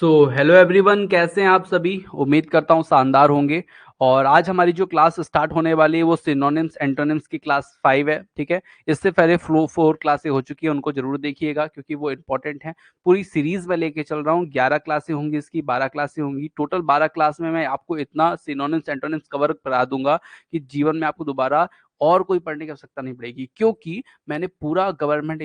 So hello everyone, कैसे हैं आप सभी। उम्मीद करता हूँ शानदार होंगे। और आज हमारी जो क्लास स्टार्ट होने वाली है वो सिनोनिम्स एंटोनिम्स की क्लास 5 है। ठीक है, इससे पहले फ्लो 4 क्लासें हो चुकी है, उनको जरूर देखिएगा क्योंकि वो इंपॉर्टेंट है। पूरी सीरीज में लेके चल रहा हूँ, 11 क्लासें होंगी, इसकी 12 क्लासें होंगी, टोटल 12 क्लास में मैं आपको इतना सिनोनिम्स एंटोनिम्स कवर करा दूंगा कि जीवन में आपको दोबारा और कोई पढ़ने की आवश्यकता नहीं पड़ेगी, क्योंकि मैंने पूरा गवर्नमेंट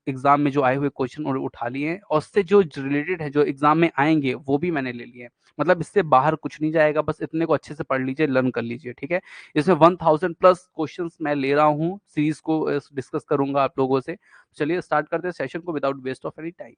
एग्जाम में जो आए हुए क्वेश्चन उठा लिए हैं और उससे जो रिलेटेड है, जो एग्जाम में आएंगे वो भी मैंने ले लिए हैं। मतलब इससे बाहर कुछ नहीं जाएगा, बस इतने को अच्छे से पढ़ लीजिए, लर्न कर लीजिए। ठीक है, इसमें 1000+ क्वेश्चंस मैं ले रहा हूँ, सीरीज को डिस्कस करूंगा आप लोगों से। चलिए स्टार्ट करते हैं सेशन को without waste of any time.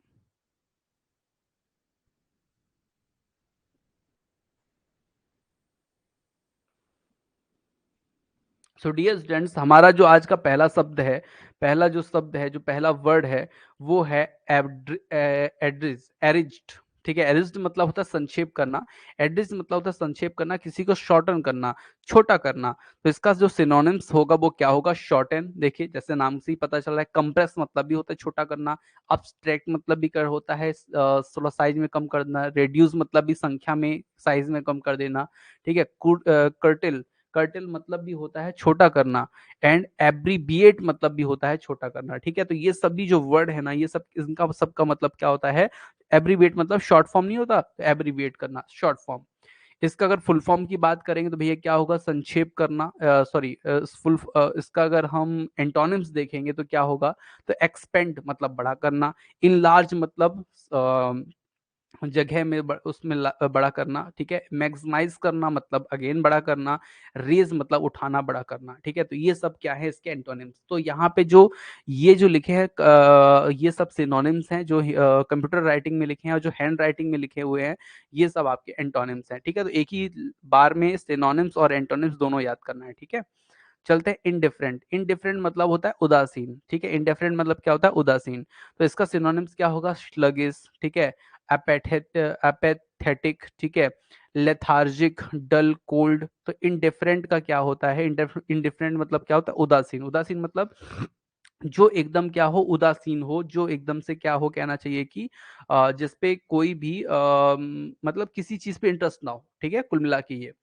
So dear students, हमारा जो आज का पहला शब्द है, पहला जो शब्द है, जो पहला वर्ड है वो है एड्रिज, एरिज्ड। ठीक है, एरिज्ड मतलब होता है संक्षेप करना, एड्रिज मतलब होता है संक्षेप करना, किसी को शॉर्टन करना, छोटा करना। तो इसका जो सिनोनिम्स होगा वो क्या होगा? शॉर्टन। देखिए जैसे नाम से ही पता चल रहा है, कंप्रेस मतलब भी होता है छोटा करना, अब्स्ट्रैक्ट मतलब भी कर होता है थोड़ा साइज में कम करना, रेड्यूस मतलब भी संख्या में साइज में कम कर देना। ठीक है, कर्टिल, कर्टेल मतलब भी होता है छोटा करना, एंड एब्रीबिएट मतलब भी होता है छोटा करना। ठीक है, तो ये सभी जो वर्ड है ना, ये सब इनका सबका मतलब क्या होता है? एब्रीबिएट मतलब शॉर्ट फॉर्म नहीं होता, एब्रीबिएट करना, शॉर्ट फॉर्म। इसका अगर फुल फॉर्म की बात करेंगे तो भैया क्या होगा? संक्षेप करना, सॉरी, फुल इसका अगर हम एंटोनिम्स देखेंगे तो क्या होगा? तो एक्सपेंड मतलब बड़ा करना, इनलार्ज मतलब जगह में उसमें बड़ा करना। ठीक है, मैक्सिमाइज करना मतलब अगेन बड़ा करना, रेज मतलब उठाना, बड़ा करना। ठीक है, तो ये सब क्या है? इसके एंटोनिम्स। तो यहाँ पे जो ये जो लिखे हैं ये सब सिनोनिम्स हैं, जो कंप्यूटर राइटिंग में लिखे हैं और जो हैंड राइटिंग में लिखे हुए हैं, ये सब आपके एंटोनिम्स हैं। ठीक है, तो एक ही बार में सिनोनिम्स और एंटोनिम्स दोनों याद करना है। ठीक है, चलते हैं इनडिफरेंट। इनडिफरेंट मतलब होता है उदासीन। ठीक है, इनडिफरेंट मतलब क्या होता है? उदासीन। तो इसका सिनोनिम्स क्या होगा? स्लगिश। ठीक है, एपेथेटिक। ठीक है, लेथार्जिक, डल, कोल्ड। तो इनडिफरेंट का क्या होता है? इनडिफरेंट मतलब क्या होता है? उदासीन। उदासीन मतलब जो एकदम क्या हो? उदासीन हो, जो एकदम से क्या हो, कहना चाहिए कि जिसपे कोई भी मतलब किसी चीज पे इंटरेस्ट ना हो। ठीक है, कुल मिला के ये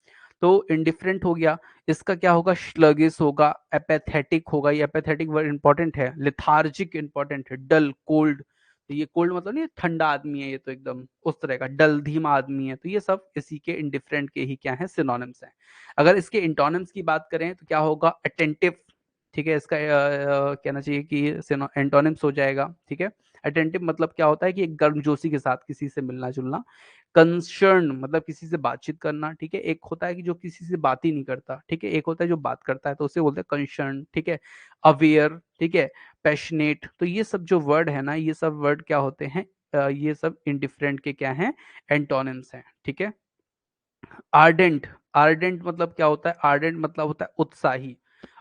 तो इंडिफरेंट हो गया। इसका क्या होगा? स्लगिस होगा, एपेथेटिक होगा, ये एपेथेटिक वर्ड इंपॉर्टेंट है, लिथार्जिक इंपॉर्टेंट है, डल, कोल्ड। तो ये कोल्ड मतलब नहीं ठंडा आदमी है, ये तो एकदम उस तरह का डल धीमा आदमी है। तो ये सब इसी के इंडिफरेंट के ही क्या है? सिनोनिम्स हैं। अगर इसके इंटोनिम्स की बात करें तो क्या होगा? अटेंटिव। ठीक है, इसका कहना चाहिए कि एंटोनिम्स हो जाएगा। ठीक है, अटेंटिव मतलब क्या होता है? कि एक गर्मजोशी के साथ किसी से मिलना जुलना। कंसर्न मतलब किसी से बातचीत करना। ठीक है, एक होता है कि जो किसी से बात ही नहीं करता। ठीक है, एक होता है जो बात करता है, तो उसे बोलते हैं कंसर्न। ठीक है, अवेयर। ठीक है, पैशनेट। तो ये सब जो वर्ड है ना, ये सब वर्ड क्या होते हैं? ये सब इंडिफरेंट के क्या हैं? एंटोनिम्स हैं। ठीक है, आर्डेंट। आर्डेंट मतलब क्या होता है? आर्डेंट मतलब होता है उत्साही।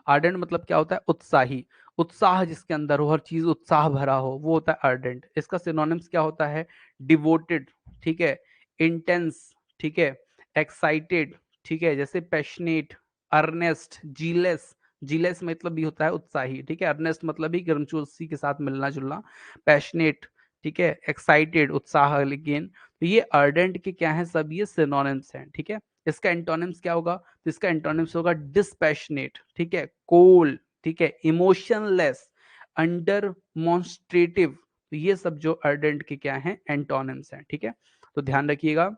आर्डेंट मतलब क्या होता है? उत्साही। उत्साह जिसके अंदर हो, हर चीज उत्साह भरा हो, वो होता है आर्डेंट। इसका सिनोनिम्स क्या होता है? डिवोटेड। ठीक है, इंटेंस। ठीक है, एक्साइटेड। ठीक है, जैसे पैशनेट, अर्नेस्ट, जीलेस। जीलेस मतलब भी होता है उत्साही। ठीक है, अर्नेस्ट मतलब भी गर्मजोशी के साथ मिलना जुलना, पैशनेट। ठीक है, एक्साइटेड, उत्साह लेकिन। तो ये अर्डेंट के क्या है? सब ये सिनोनिम्स हैं। ठीक है, इसका एंटोनिम्स क्या होगा? तो इसका एंटोनिम्स होगा डिस्पैशनेट। ठीक है, कोल। ठीक है, इमोशनलेस, अंडर मॉन्स्ट्रेटिव। तो ये सब जो अर्डेंट के क्या हैं? एंटोनिम्स हैं। ठीक है, तो ध्यान रखिएगा,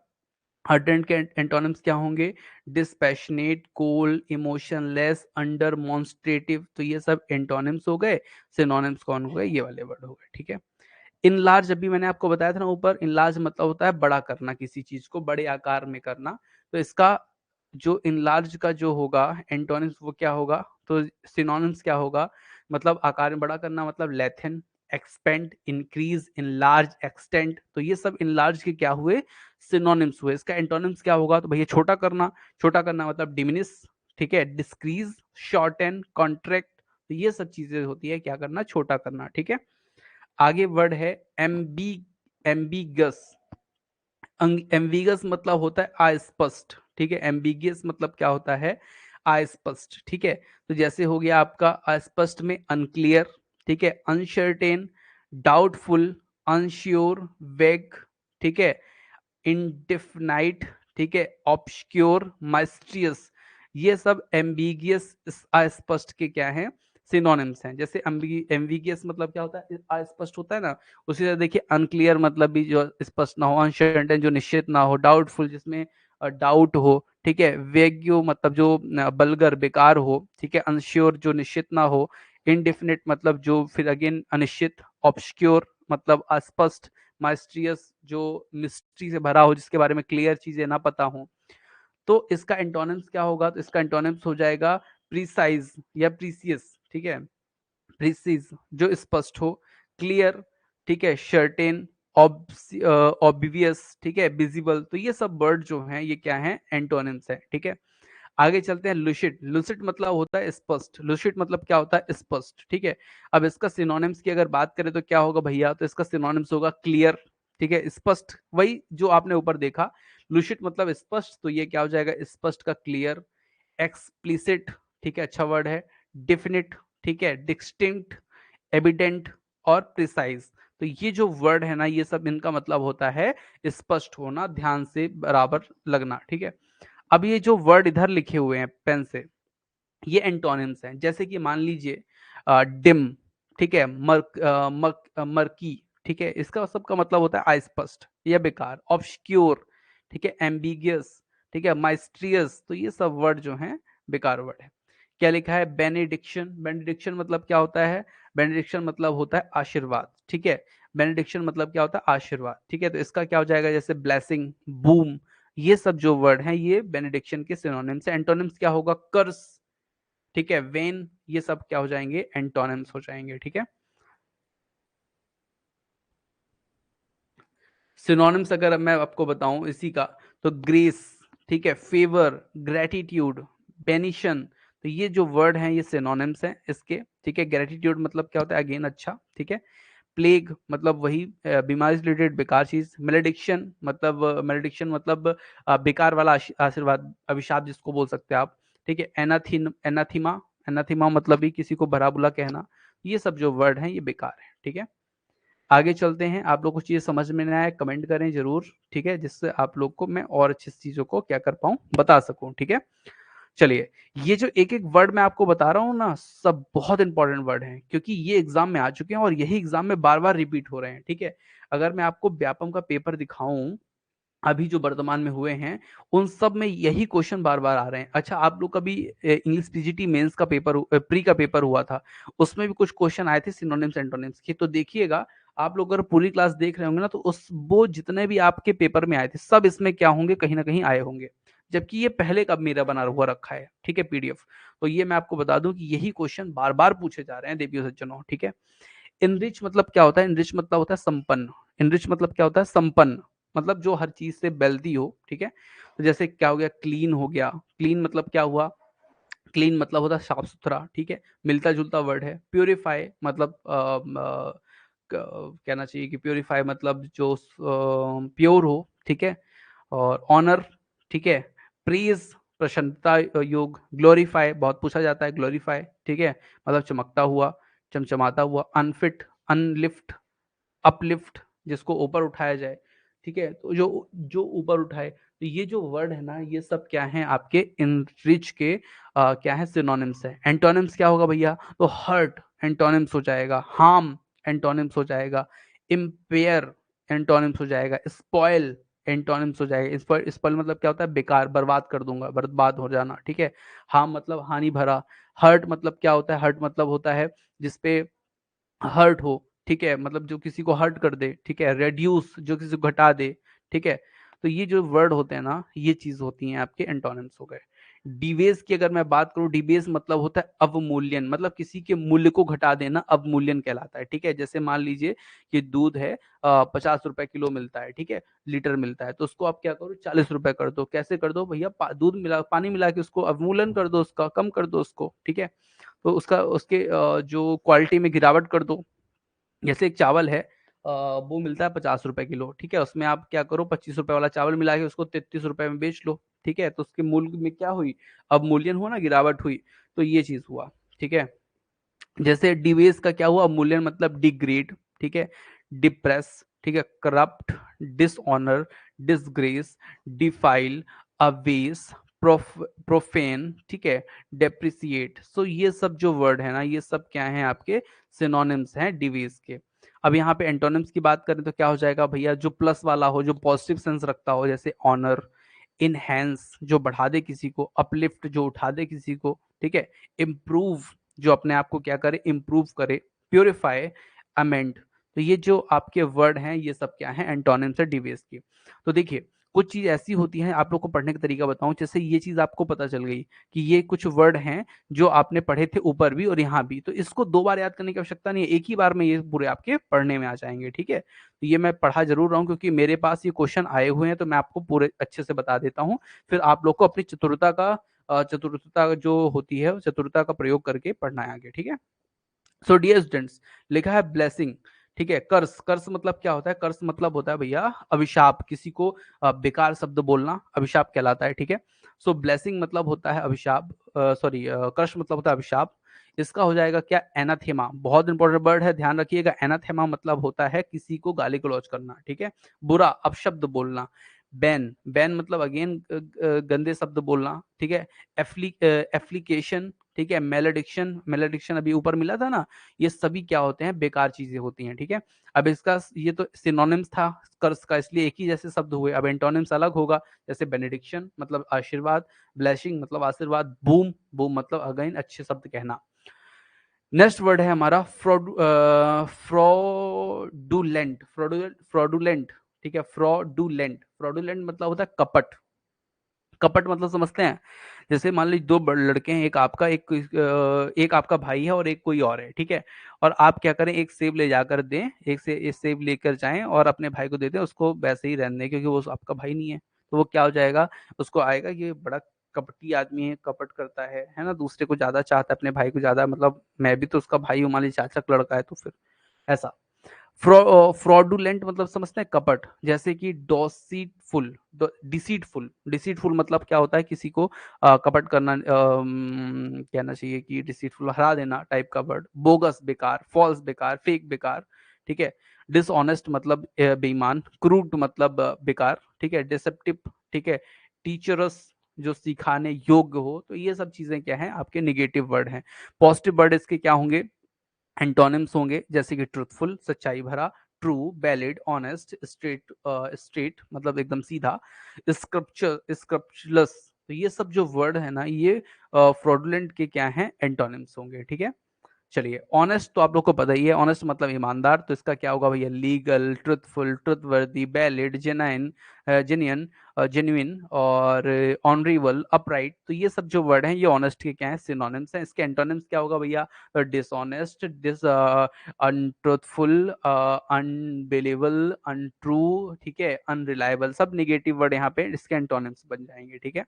अर्डेंट के एंटोनिम्स क्या होंगे? डिस्पैशनेट, कोल, इमोशनलेस, अंडर मॉन्स्ट्रेटिव। तो ये सब एंटोनिम्स हो गए। सिनोनिम्स कौन हो गए? ये वाले वर्ड हो गए। ठीक है, इनलार्ज अभी मैंने आपको बताया था ना ऊपर, इनलार्ज मतलब होता है बड़ा करना, किसी चीज को बड़े आकार में करना। तो इसका जो इनलार्ज का जो होगा एंटोनिम्स वो क्या होगा? तो सिनोनिम्स क्या होगा? मतलब आकार में बड़ा करना मतलब लेथन, एक्सपेंड, इंक्रीज, इनलार्ज, एक्सटेंड। तो ये सब इनलार्ज के क्या हुए? सिनोनिम्स हुए। इसका एंटोनिम्स क्या होगा? तो भैया छोटा करना। छोटा करना मतलब डिमिनिश। ठीक है, डिस्क्रीज, शॉर्टन, कॉन्ट्रैक्ट। तो ये सब चीजें होती है क्या करना? छोटा करना। ठीक है, आगे वर्ड है एम्बी, एम्बिगस। एम्बिगस मतलब होता है अस्पष्ट। ठीक है, एम्बिगियस मतलब क्या होता है? अस्पष्ट। ठीक है, तो जैसे हो गया आपका अस्पष्ट में अनक्लियर। ठीक है, अनसर्टेन, डाउटफुल, अनश्योर, वेग। ठीक है, इंडिफिनाइट, ठीक है, ऑब्सक्योर, माइस्ट्रियस, ये सब एम्बिगियस, अस्पष्ट के क्या हैं, सिनोनिम्स हैं। जैसे एम्बिगियस मतलब क्या होता है, अस्पष्ट होता है ना, उसी तरह देखिए अनक्लियर मतलब भी जो स्पष्ट ना हो, अनसर्टेन जो निश्चित ना हो, डाउटफुल जिसमें डाउट हो, ठीक है, वेग्यू मतलब जो बलगर बेकार हो, ठीक है, अनश्योर जो निश्चित ना हो, इनडेफिनिट मतलब जो फिर अगेन अनिश्चित, ऑब्सक्योर मतलब अस्पष्ट, माइस्ट्रियस जो मिस्ट्री से भरा हो, जिसके बारे में क्लियर चीजें ना पता हो। तो इसका एंटोनिम्स क्या होगा, तो इसका एंटोनिम्स हो जाएगा प्रीसाइज या प्रीसियस, ठीक है, प्रीसिज जो स्पष्ट हो, क्लियर, ठीक है, शर्टेन, ऑब्वियस, ठीक है, विजिबल। तो ये सब वर्ड जो हैं ये क्या हैं, एंटोनिम्स है, ठीक है। आगे चलते हैं, लुसिड। लुसिड मतलब होता है स्पष्ट, लुसिड मतलब क्या होता है, स्पष्ट, ठीक है। अब इसका सिनोनिम्स की अगर बात करें तो क्या होगा भैया, तो इसका सिनोनिम्स होगा क्लियर, ठीक है, स्पष्ट, वही जो आपने ऊपर देखा, लुसिड मतलब स्पष्ट, तो ये क्या हो जाएगा, स्पष्ट का क्लियर। एक्सप्लिसिट, ठीक है, अच्छा वर्ड है। डिफिनिट, ठीक है, डिस्टिंक्ट, एविडेंट और प्रिसाइज। तो ये जो वर्ड है ना, ये सब इनका मतलब होता है स्पष्ट होना, ध्यान से बराबर लगना, ठीक है। अब ये जो वर्ड इधर लिखे हुए हैं पेन से, ये एंटोनिम्स हैं। जैसे कि मान लीजिए डिम, ठीक है, मर्की, ठीक है, इसका सबका मतलब होता है अस्पष्ट या बेकार। ऑब्सक्योर, ठीक है, एम्बिगियस, ठीक है, माइस्ट्रियस। तो ये सब वर्ड जो हैं बेकार वर्ड है। क्या लिखा है, बेनेडिक्शन। बेनेडिक्शन मतलब क्या होता है, बेनेडिक्शन मतलब होता है आशीर्वाद, ठीक है। बेनेडिक्शन मतलब क्या होता है, आशीर्वाद, ठीक है। तो इसका क्या हो जाएगा, जैसे ब्लेसिंग, बूम, ये सब जो वर्ड हैं ये बेनेडिक्शन के सिनोनिम्स है। एंटोनिम्स क्या होगा, कर्स, ठीक है, वेन, ये सब क्या हो जाएंगे, एंटोनिम्स हो जाएंगे, ठीक है। सिनोनिम्स अगर मैं आपको बताऊं इसी का, तो ग्रेस, ठीक है, फेवर, ग्रेटिट्यूड, बेनिशन। तो ये जो वर्ड हैं ये सिनोनिम्स हैं इसके, ठीक है। ग्रेटिट्यूड मतलब क्या होता है, अगेन अच्छा, ठीक है। प्लेग मतलब वही बीमारी से रिलेटेड बेकार चीज। मेलेडिक्शन मतलब बेकार वाला आशीर्वाद, अभिशाप जिसको बोल सकते हैं आप, ठीक है। एनाथीमा, एनाथीमा मतलब भी किसी को भला बुरा कहना। ये सब जो वर्ड हैं ये बेकार है, ठीक है। आगे चलते हैं, आप लोग को चीज समझ में ना आए कमेंट करें जरूर, ठीक है, जिससे आप लोग को मैं और अच्छी चीजों को क्या कर पाऊं, बता सकूं, ठीक है। चलिए, ये जो एक एक वर्ड मैं आपको बता रहा हूँ ना, सब बहुत इंपॉर्टेंट वर्ड हैं, क्योंकि ये एग्जाम में आ चुके हैं और यही एग्जाम में बार बार रिपीट हो रहे हैं, ठीक है। अगर मैं आपको व्यापम का पेपर दिखाऊं अभी जो वर्तमान में हुए हैं, उन सब में यही क्वेश्चन बार बार आ रहे हैं। अच्छा, आप लोग कभी इंग्लिश पीजीटी मेंस का पेपर, प्री का पेपर हुआ था, उसमें भी कुछ क्वेश्चन आए थे सिनोनिम्स एंटोनिम्स के। तो देखिएगा, आप लोग अगर पूरी क्लास देख रहे होंगे ना, तो उस वो जितने भी आपके पेपर में आए थे सब इसमें क्या होंगे, कहीं ना कहीं आए होंगे। जबकि ये पहले का मेरा बना हुआ रखा है, ठीक है, पीडीएफ। तो ये मैं आपको बता दूं कि यही क्वेश्चन बार बार पूछे जा रहे हैं देवियों सज्जनों, ठीक है। इनरिच मतलब क्या होता है, इनरिच मतलब होता है संपन्न। इनरिच मतलब क्या होता है, संपन्न, मतलब जो हर चीज से वेल्दी हो, ठीक है। तो जैसे क्या हो गया, क्लीन हो गया। क्लीन मतलब क्या हुआ, क्लीन मतलब होता है साफ सुथरा, ठीक है, मिलता जुलता वर्ड है। प्योरीफाई मतलब कहना चाहिए कि प्योरीफाई मतलब जो प्योर हो, ठीक है। और ऑनर, ठीक है। प्रीज प्रसन्नता योग। ग्लोरीफाई बहुत पूछा जाता है, ग्लोरीफाई, ठीक है, मतलब चमकता हुआ, चमचमाता हुआ। अनफिट, अनलिफ्ट, अपलिफ्ट जिसको ऊपर उठाया जाए, ठीक है, तो जो जो ऊपर उठाए। तो ये जो वर्ड है ना, ये सब क्या है आपके इनरिच के क्या है, सिनोनिम्स है। एंटोनिम्स क्या होगा भैया, तो हर्ट एंटोनिम्स हो जाएगा, हार्म एंटोनिम्स हो जाएगा, इम्पेयर एंटोनिम्स हो जाएगा, स्पॉइल एंटोनिम्स हो जाएगा। स्पॉइल मतलब क्या होता है, बेकार, बर्बाद कर दूंगा, बर्बाद हो जाना, ठीक है। हार्म मतलब हानि भरा। हर्ट मतलब क्या होता है, हर्ट मतलब होता है जिसपे हर्ट हो, ठीक है, मतलब जो किसी को हर्ट कर दे, ठीक है। रेड्यूस जो किसी को घटा दे, ठीक है। तो ये जो वर्ड होते हैं ना, ये चीज होती हैं आपके एंटोनिम्स हो गए। डिबेस की अगर मैं बात करूं, डिबेस मतलब होता है अवमूल्यन, मतलब किसी के मूल्य को घटा देना अवमूल्यन कहलाता है, ठीक है। जैसे मान लीजिए कि दूध है 50 रुपए किलो मिलता है, ठीक है, लीटर मिलता है, तो उसको आप क्या करो, 40 रुपए कर दो। कैसे कर दो भैया, दूध मिला, पानी मिला के उसको अवमूल्यन कर दो, उसका कम कर दो उसको, ठीक है। तो उसका उसके जो क्वालिटी में गिरावट कर दो। जैसे एक चावल है, वो मिलता है 50 रुपए किलो, ठीक है, उसमें आप क्या करो, 25 रुपए वाला चावल मिला के उसको 33 रुपए में बेच लो, ठीक है। तो उसके मूल्य में क्या हुई, अवमूल्यन हुआ ना, गिरावट हुई। तो ये चीज हुआ, ठीक है। जैसे डिवेस का क्या हुआ, अवमूल्यन मतलब डिग्रेड, ठीक है, डिप्रेस, ठीक है, corrupt, dishonour, disgrace, defile, अवेस, profane, ठीक है, डेप्रिसिएट। सो ये सब जो वर्ड है ना, ये सब क्या है, आपके सिनोनिम्स हैं डिवीज के। अब यहाँ पे एंटोनिम्स की बात करें तो क्या हो जाएगा भैया, जो प्लस वाला हो, जो पॉजिटिव सेंस रखता हो, जैसे ऑनर, इनहेंस जो बढ़ा दे किसी को, अपलिफ्ट जो उठा दे किसी को, ठीक है, इम्प्रूव जो अपने आप को क्या करे, इम्प्रूव करे, प्योरीफाई, अमेंड। तो ये जो आपके वर्ड हैं, ये सब क्या है, एंटोनिम्स है डिवेस की। तो देखिए कुछ चीज ऐसी होती है, आप लोग को पढ़ने का तरीका बताऊं, जैसे ये चीज आपको पता चल गई कि ये कुछ वर्ड हैं जो आपने पढ़े थे ऊपर भी और यहाँ भी, तो इसको दो बार याद करने की आवश्यकता नहीं है, एक ही बार में ये पूरे आपके पढ़ने में आ जाएंगे, ठीक है। तो ये मैं पढ़ा जरूर रहा हूँ क्योंकि मेरे पास ये क्वेश्चन आए हुए हैं, तो मैं आपको पूरे अच्छे से बता देता हूँ। फिर आप लोग को अपनी चतुरता जो होती है, चतुरता का प्रयोग करके पढ़ना है आगे, ठीक है। सो डियर स्टूडेंट्स, लिखा है ब्लेसिंग, ठीक है। कर्स, कर्स मतलब क्या होता है, कर्स मतलब होता है भैया अभिशाप, किसी को बेकार शब्द बोलना अभिशाप कहलाता है, ठीक है। सो ब्लेसिंग मतलब होता है अभिशाप, सॉरी, कर्स मतलब होता है अभिशाप। इसका हो जाएगा क्या, एनाथेमा, बहुत इंपॉर्टेंट वर्ड है, ध्यान रखिएगा। एनाथेमा मतलब होता है किसी को गाली गलौज करना, ठीक है, बुरा अपशब्द बोलना। बैन, बैन मतलब अगेन गंदे शब्द बोलना, ठीक है। एफ्लिकेशन, ठीक है, मेलेडिक्शन, मेलेडिक्शन अभी ऊपर मिला था ना, ये सभी क्या होते हैं, बेकार चीजें होती हैं, ठीक है। अब इसका ये तो सिनोनिम्स था कर्स का, इसलिए एक ही जैसे शब्द हुए। अब एंटोनिम्स अलग होगा, जैसे बेनेडिक्शन मतलब आशीर्वाद, ब्लेसिंग मतलब आशीर्वाद, बूम, बूम मतलब अगेन अच्छे शब्द कहना। नेक्स्ट वर्ड है हमारा फ्रॉडुलेंट, फ्रॉडुलेंट, ठीक है, फ्रॉडुलेंट, फ्रॉडुलेंट मतलब होता है कपट। कपट मतलब समझते हैं, जैसे मान लीजिए दो लड़के हैं, एक आपका भाई है और एक कोई और है, ठीक है। और आप क्या करें, एक सेब ले जाकर दें, एक सेब लेकर जाएं और अपने भाई को दे दें, उसको वैसे ही रहने दें क्योंकि वो आपका भाई नहीं है। तो वो क्या हो जाएगा, उसको आएगा ये बड़ा कपटी आदमी है, कपट करता है ना, दूसरे को ज्यादा चाहता है, अपने भाई को ज्यादा, मतलब मैं भी तो उसका भाई हूँ, मान लीजिए चाचा का लड़का है, तो फिर ऐसा। फ्रॉडुलेंट मतलब समझते हैं कपट, जैसे कि डॉसीटफुल, डिसीटफुल, डिसीटफुल मतलब क्या होता है, किसी को कपट करना, कहना चाहिए कि डिसीटफुल, हरा देना टाइप का वर्ड। बोगस बेकार, फॉल्स बेकार, फेक बेकार, ठीक है। डिसऑनेस्ट मतलब बेईमान, क्रूड मतलब बेकार, ठीक है, डिसेप्टिव, ठीक है, टीचरस जो सिखाने योग्य हो। तो ये सब चीजें क्या है, आपके निगेटिव वर्ड हैं। पॉजिटिव वर्ड इसके क्या होंगे, एंटोनिम्स होंगे, जैसे कि ट्रूथफुल सच्चाई भरा, true, valid, honest, straight, straight मतलब एकदम सीधा, स्क्रप्चरस। तो ये सब जो वर्ड है ना, ये फ्रॉडुलेंट के क्या हैं, एंटोनिम्स होंगे, ठीक है। चलिए, ऑनेस्ट तो आप लोग को पता ही है, ऑनेस्ट मतलब ईमानदार, तो इसका क्या होगा भैया, legal, truthful, trustworthy, valid, genuine, genuine, genuine और ऑनरेबल, अपराइट। तो ये सब जो वर्ड हैं, ये ऑनेस्ट के क्या है, सिनोनिम्स हैं। इसके एंटोनिम्स क्या होगा भैया, डिसऑनेस्ट, अनट्रूथफुल, अनबिलीवेबल, अनट्रू, ठीक है, अनरिलायबल, सब निगेटिव वर्ड यहाँ पे इसके एंटोनिम्स बन जाएंगे, ठीक है।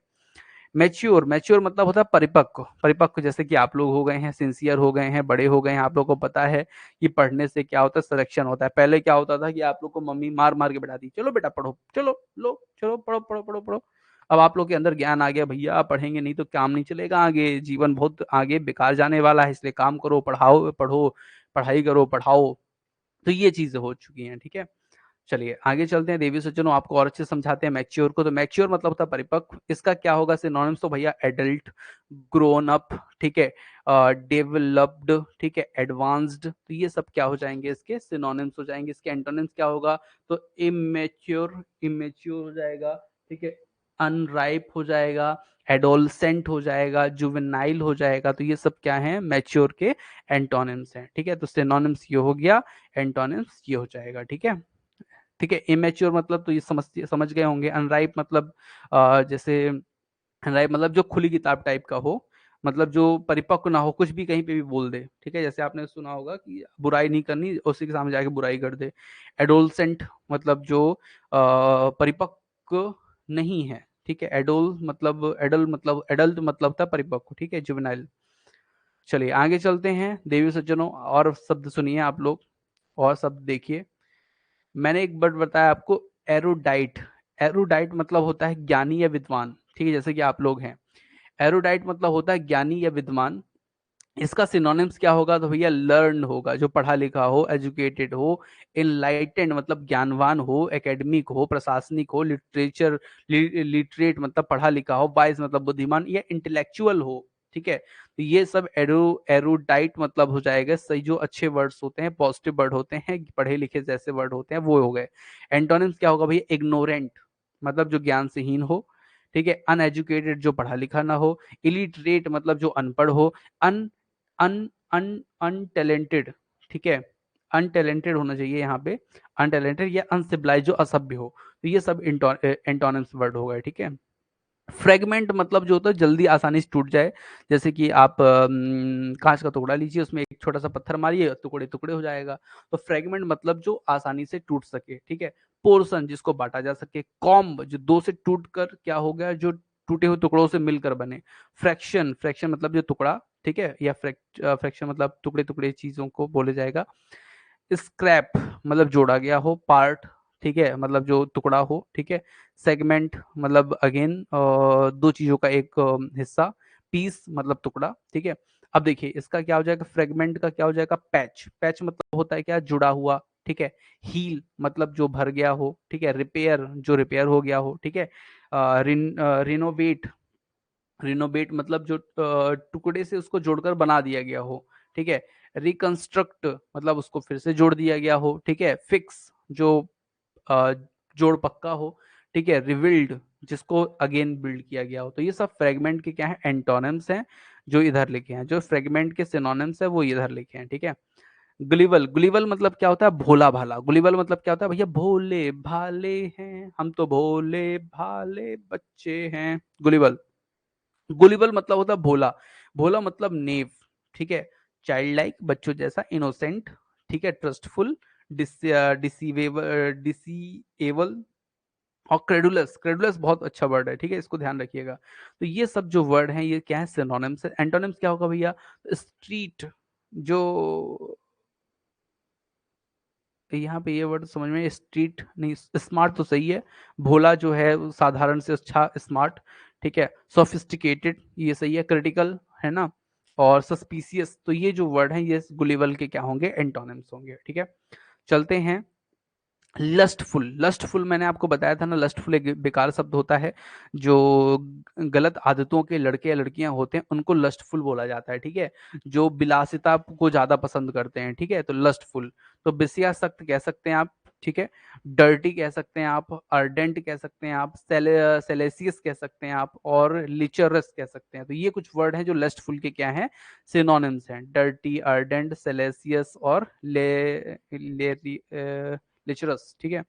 मैच्योर, मैच्योर मतलब होता है परिपक्व, परिपक्व जैसे कि आप लोग हो गए हैं, सिंसियर हो गए हैं, बड़े हो गए हैं, आप लोग को पता है कि पढ़ने से क्या होता है, सिलेक्शन होता है। पहले क्या होता था कि आप लोग को मम्मी मार मार के बैठाती, चलो बेटा पढ़ो, चलो लो चलो पढ़ो पढ़ो पढ़ो पढ़ो। अब आप लोग के अंदर ज्ञान आ गया, भैया पढ़ेंगे नहीं तो काम नहीं चलेगा आगे, जीवन बहुत आगे बेकार जाने वाला है, इसलिए काम करो, पढ़ाओ, पढ़ो, पढ़ाई करो, पढ़ाओ। तो ये चीजें हो चुकी हैं, ठीक है। चलिए आगे चलते हैं, देवी सज्जनों आपको और अच्छे समझाते हैं मैच्योर को। तो मैच्योर मतलब होता है परिपक्व, इसका क्या होगा सिनोनिम्स, तो भैया एडल्ट, ग्रोन अप, ठीक है, डेवलप्ड, ठीक है, एडवांस्ड। तो ये सब क्या हो जाएंगे, इसके सिनोनिम्स हो जाएंगे। इसके एंटोनिम्स क्या होगा, तो इमेच्योर, इमेच्योर हो जाएगा, ठीक है, अनराइप हो जाएगा, एडोलसेंट हो जाएगा, जुवेनाइल हो जाएगा। तो ये सब क्या है, मैच्योर के एंटोनिम्स हैं, ठीक है। तो सिनोनिम्स ये हो गया, एंटोनिम्स ये हो जाएगा, ठीक है। ठीक है, इमेच्योर मतलब तो ये समझ गए होंगे। अनराइप मतलब जैसे अनराइप मतलब जो खुली किताब टाइप का हो, मतलब जो परिपक्व ना हो, कुछ भी कहीं पे भी बोल दे, ठीक है। जैसे आपने सुना होगा कि बुराई नहीं करनी, उसी के सामने जाके बुराई कर दे। एडोलसेंट मतलब जो परिपक्व नहीं है, ठीक है। एडल मतलब एडल्ट मतलब था परिपक्व, ठीक है, जुवेनाइल। चलिए आगे चलते हैं देवी सज्जनों, और शब्द सुनिए आप लोग, और शब्द देखिए। मैंने एक वर्ड बताया आपको, एरोडाइट। एरोडाइट मतलब होता है ज्ञानी या विद्वान, ठीक है, जैसे कि आप लोग हैं। एरोडाइट मतलब होता है ज्ञानी या विद्वान। इसका सिनोनिम्स क्या होगा? तो भैया लर्न होगा, जो पढ़ा लिखा हो, एजुकेटेड हो, एनलाइटेंड मतलब ज्ञानवान हो, एकेडमिक हो, प्रशासनिक हो, लिटरेट मतलब पढ़ा लिखा हो, वाइज मतलब बुद्धिमान या इंटेलेक्चुअल हो। ठीक है, तो ये सब एरोडाइट मतलब हो जाएगा। सही, जो अच्छे वर्ड्स होते हैं, पॉजिटिव वर्ड होते हैं, पढ़े लिखे जैसे वर्ड होते हैं, वो हो गए। एंटोनिम्स क्या होगा भैया? इग्नोरेंट मतलब जो ज्ञान से हीन हो। ठीक है, अनएजुकेटेड जो पढ़ा लिखा ना हो, इलिटरेट मतलब जो अनपढ़ हो, अन अन अन अनटैलेंटेड। ठीक है, अनटैलेंटेड होना चाहिए यहाँ पे, अनटैलेंटेड या अनसिविलाइज जो असभ्य हो। तो ये सब एंटोनिम्स वर्ड हो गए। ठीक है, फ्रेगमेंट मतलब जो होता है जल्दी आसानी से टूट जाए। जैसे कि आप कांच का टुकड़ा लीजिए, उसमें एक छोटा सा पत्थर मारिए, टुकड़े टुकड़े हो जाएगा। तो फ्रेगमेंट मतलब जो आसानी से टूट सके। ठीक है, पोर्शन जिसको बांटा जा सके, कॉम्ब जो दो से टूट कर क्या हो गया, जो टूटे हुए टुकड़ों से मिलकर बने। फ्रैक्शन, फ्रैक्शन मतलब जो टुकड़ा। ठीक है, या फ्रैक्शन मतलब टुकड़े टुकड़े चीजों को बोले जाएगा। स्क्रैप मतलब जोड़ा गया हो, पार्ट। ठीक है, मतलब जो टुकड़ा हो। ठीक है, सेगमेंट मतलब अगेन दो चीजों का एक हिस्सा। पीस मतलब टुकड़ा। ठीक है, अब देखिए इसका क्या हो जाएगा, फ्रेगमेंट का क्या हो जाएगा? पैच, पैच मतलब होता है क्या? जुड़ा हुआ। ठीक है, हील मतलब जो भर गया हो। ठीक है, रिपेयर जो रिपेयर हो गया हो। ठीक है, रिनोवेट, रिनोवेट मतलब जो टुकड़े से उसको जोड़कर बना दिया गया हो। ठीक है, रिकंस्ट्रक्ट मतलब उसको फिर से जोड़ दिया गया हो। ठीक है, फिक्स जो अ, जोड़ पक्का हो। ठीक है, रिबिल्ड जिसको अगेन बिल्ड किया गया हो। तो ये सब फ्रेगमेंट के क्या है? एंटोनिम्स हैं, जो इधर लिखे हैं। जो फ्रेगमेंट के सिनोनिम्स है वो इधर लिखे हैं। ठीक है, गुलिबल, गुलिबल मतलब क्या होता है? भोला भाला। गुलिबल मतलब क्या होता है भैया? भोले भाले हैं हम तो, भोले भाले बच्चे हैं, गुलिबल। गुलिबल मतलब होता है भोला, भोला मतलब नेव। ठीक है, चाइल्ड लाइक बच्चों जैसा, इनोसेंट। ठीक है, ट्रस्टफुल, डिसीएबल और क्रेडुलस। क्रेडुलस बहुत अच्छा वर्ड है। ठीक है, इसको ध्यान रखिएगा। तो ये सब जो वर्ड हैं ये क्या है? सिनोनिम्स है। एंटोनिम्स क्या होगा भैया? स्ट्रीट जो, यहाँ पे ये वर्ड समझ में, स्ट्रीट नहीं, स्मार्ट तो सही है। भोला जो है वो साधारण से अच्छा, स्मार्ट। ठीक है, सोफिस्टिकेटेड ये सही है, क्रिटिकल है ना, और सस्पिशियस। तो ये जो वर्ड हैं ये गुलिबल के क्या होंगे? एंटोनिम्स होंगे। ठीक है, चलते हैं। लस्टफुल, लस्टफुल मैंने आपको बताया था ना, लस्टफुल एक बेकार शब्द होता है। जो गलत आदतों के लड़के या लड़कियां होते हैं उनको लस्टफुल बोला जाता है। ठीक है, जो विलासिता को ज्यादा पसंद करते हैं। ठीक है, तो लस्टफुल। तो बिस्यासक्त कह सकते हैं आप। ठीक है, डर्टी कह सकते हैं आप, अर्डेंट कह सकते हैं आप, सेलेसियस कह सकते हैं आप, और लिचरस कह सकते हैं। तो ये कुछ वर्ड हैं जो लस्टफुल के क्या हैं? सिनोनिम्स हैं। डर्टी, अर्डेंट, सेलेसियस और लिचरस। ठीक है,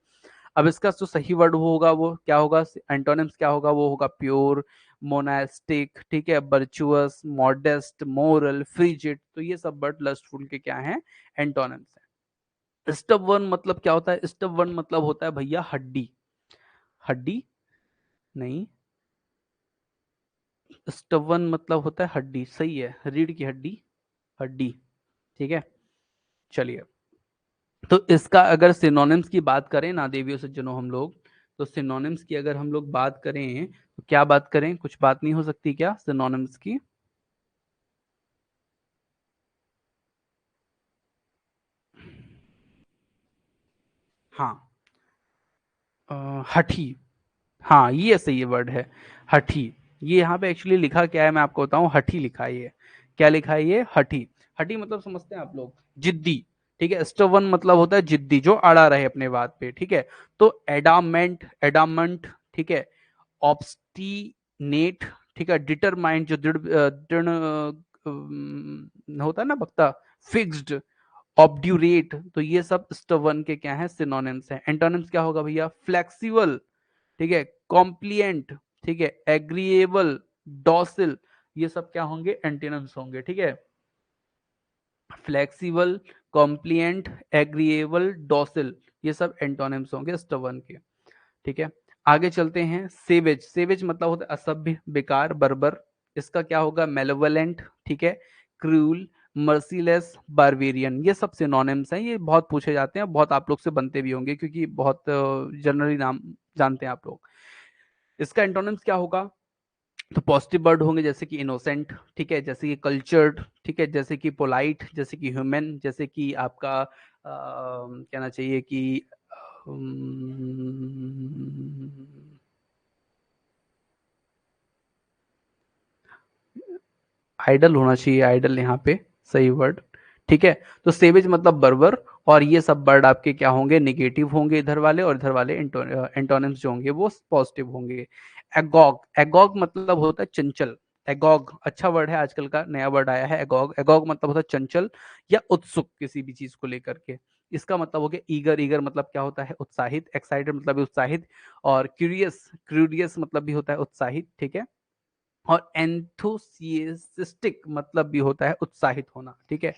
अब इसका जो सही वर्ड होगा वो क्या होगा? एंटोनिम्स क्या होगा? वो होगा प्योर, मोनास्टिक। ठीक है, वर्चुअस, मॉडेस्ट, मोरल, फ्रीजिड। तो ये सब वर्ड लस्टफुल के क्या हैं? एंटोनिम्स हैं। स्टबर्न मतलब क्या होता है? स्टबर्न मतलब होता है भैया हड्डी। हड्डी नहीं, स्टबर्न मतलब होता है हड्डी। सही है, रीढ़ की हड्डी, हड्डी। ठीक है, चलिए। तो इसका अगर सिनोनिम्स की बात करें ना देवियों सज्जनों हम लोग, तो सिनोनिम्स की अगर हम लोग बात करें तो क्या बात करें? कुछ बात नहीं हो सकती क्या सिनोनिम्स की? हाँ, हठी। हाँ, ये सही वर्ड है, हठी। ये यहाँ पे एक्चुअली लिखा क्या है मैं आपको बताऊं, हठी लिखा है ये। क्या लिखा है ये? हठी। हठी मतलब समझते हैं आप लोग? जिद्दी। ठीक है, स्टबन मतलब होता है जिद्दी, जो अड़ा रहे अपने बात पे। ठीक है, तो एडामेंट, एडामंट। ठीक है, ऑब्स्टिनेट। ठीक है, डिटरमाइंड जो दृढ़ होता है ना वक्ता, फिक्स्ड, ऑब्ड्यूरेट। तो ये सब स्टबन के क्या है? सिनोनिम्स हैं। एंटोनिम्स क्या होगा भैया? फ्लेक्सिबल। ठीक है, कॉम्प्लिएंट। ठीक है, एग्रीएबल, डॉसिल। ये सब क्या होंगे? एंटोनिम्स होंगे। ठीक है, फ्लेक्सिबल, कॉम्प्लिएंट, एग्रीएबल, डॉसिल। ये सब एंटोनिम्स होंगे स्टबन के। ठीक है, आगे चलते हैं। सेवेज, सेवेज मतलब होता है असभ्य, बेकार, बर्बर। इसका क्या होगा? मेलेवोलेंट। ठीक है, क्रूल, मर्सीलेस, बारवेरियन। ये सब सिनोनिम्स हैं, ये बहुत पूछे जाते हैं, बहुत आप लोग से बनते भी होंगे क्योंकि बहुत जनरली नाम जानते हैं आप लोग। इसका एंटोनिम्स क्या होगा? तो पॉजिटिव वर्ड होंगे जैसे कि इनोसेंट, ठीक है, जैसे कि कल्चर्ड, ठीक है, जैसे कि पोलाइट, जैसे कि ह्यूमन, जैसे कि आपका कहना चाहिए कि आइडल होना चाहिए, आइडल यहाँ पे सही वर्ड, ठीक है। तो सेवेज मतलब बर्बर, और ये सब वर्ड आपके क्या होंगे, निगेटिव होंगे इधर वाले, और इधर वाले एंटोनिम्स जो होंगे वो पॉजिटिव होंगे। एगॉग, एगॉग मतलब होता है चंचल। एगॉग अच्छा वर्ड है, आजकल का नया वर्ड आया है एगॉग। एगॉग मतलब होता है चंचल या उत्सुक किसी भी चीज को लेकर के। इसका मतलब हो गया ईगर, ईगर मतलब क्या होता है, उत्साहित। एक्साइटेड मतलब भी उत्साहित। और क्यूरियस, क्यूरियस मतलब भी होता है उत्साहित, ठीक है। और एंथुसियास्टिक मतलब भी होता है उत्साहित होना, ठीक है।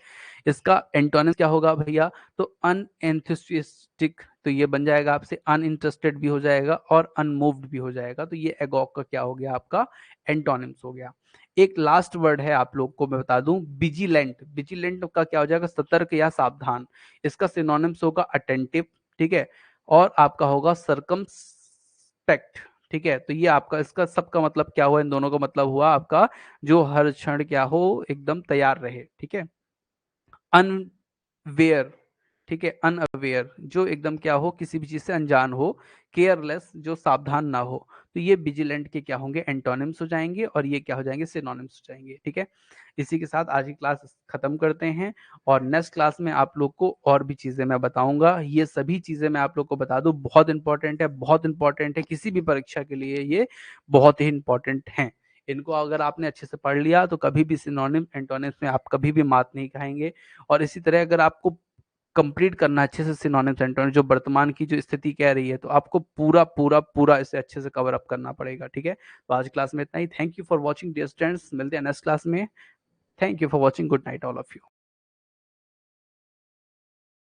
इसका एंटोनिम क्या होगा भैया, तो अनएंथुसियास्टिक, तो ये बन जाएगा आपसे अनइंटरेस्टेड भी हो जाएगा और अनमूव्ड भी हो जाएगा। तो ये एगॉग का क्या हो गया, आपका एंटोनिम्स हो गया। एक लास्ट वर्ड है आप लोग को मैं बता दूं, विजिलेंट। विजिलेंट का क्या हो जाएगा, सतर्क या सावधान। इसका सिनोनिम्स होगा अटेंटिव, ठीक है, और आपका होगा सरकमस्पेक्ट, ठीक है। तो ये आपका इसका सबका मतलब क्या हुआ, इन दोनों का मतलब हुआ आपका जो हर क्षण क्या हो एकदम तैयार रहे, ठीक है। अनवेयर, ठीक है, अनअवेयर जो एकदम क्या हो, किसी भी चीज से अनजान हो। केयरलेस जो सावधान ना हो। तो ये विजिलेंट के क्या होंगे, एंटोनिम्स हो जाएंगे, और ये क्या हो जाएंगे, सिनोनिम्स हो जाएंगे, ठीक है। इसी के साथ आज की क्लास खत्म करते हैं, और नेक्स्ट क्लास में आप लोग को और भी चीजें मैं बताऊंगा। ये सभी चीजें मैं आप लोग को बता दूं, बहुत इंपॉर्टेंट है, बहुत इंपॉर्टेंट है, किसी भी परीक्षा के लिए ये बहुत ही इंपॉर्टेंट है। इनको अगर आपने अच्छे से पढ़ लिया तो कभी भी सिनोनिम एंटोनिम्स में आप कभी भी मात नहीं खाएंगे। और इसी तरह अगर आपको कंप्लीट करना है अच्छे से सिनोनिम्स एंटोनिम्स जो वर्तमान की जो स्थिति कह रही है, तो आपको पूरा पूरा पूरा इसे अच्छे से कवर अप करना पड़ेगा, ठीक है। तो आज क्लास में इतना ही। Thank you for watching dear students, मिलते हैं नेक्स्ट क्लास में। Thank you for watching, good night all of you.